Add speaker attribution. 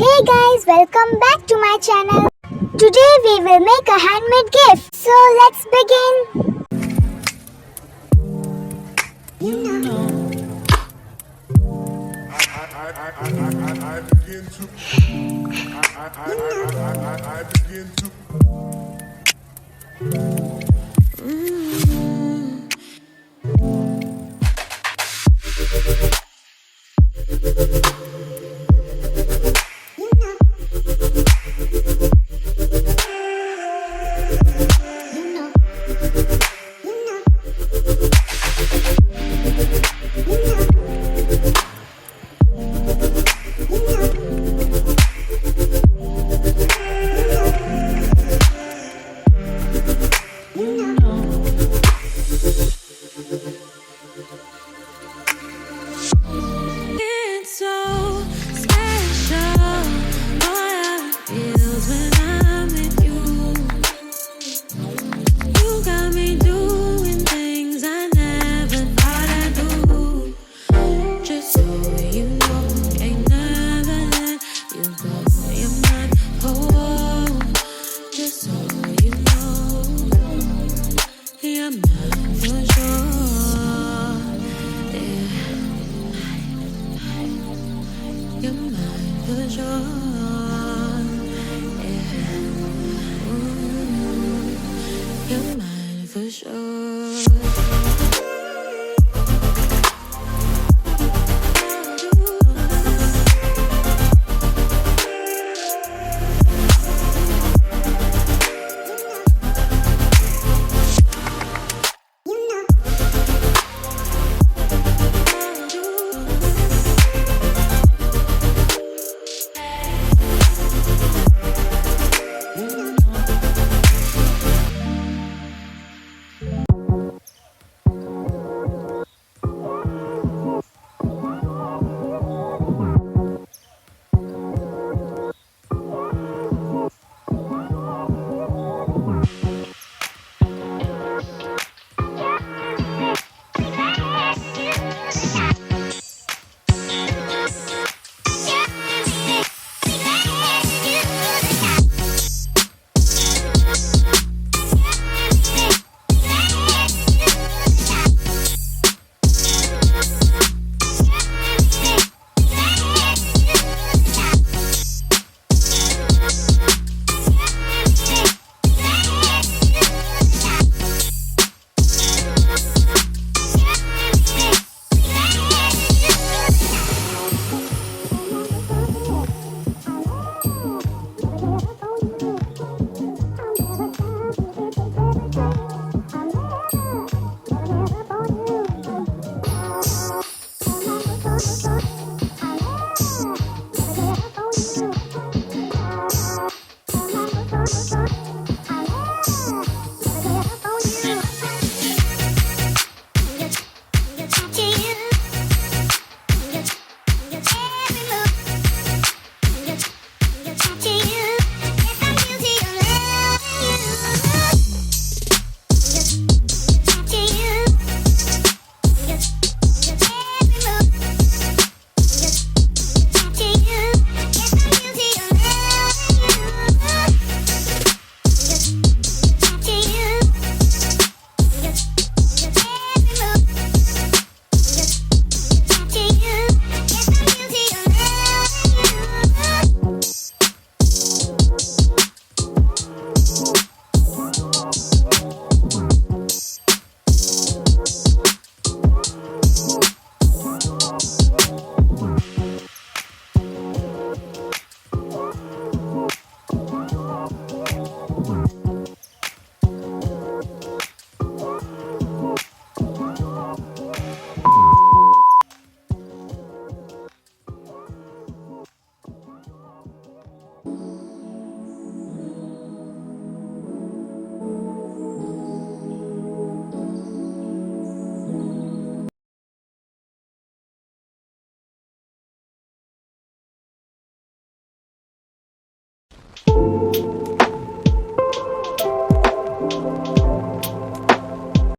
Speaker 1: Hey guys, welcome back to my channel. Today we will make a handmade gift. So let's begin.
Speaker 2: I begin to I begin to
Speaker 3: It's so special. Boy, how it feels when I'm with you. You got me doing things I never thought I'd do. Just so you know, ain't never let you go. You're my home. Just so you know, you're mine for sure. Yeah. You're mine for sure. Yeah. Ooh, you're mine for sure.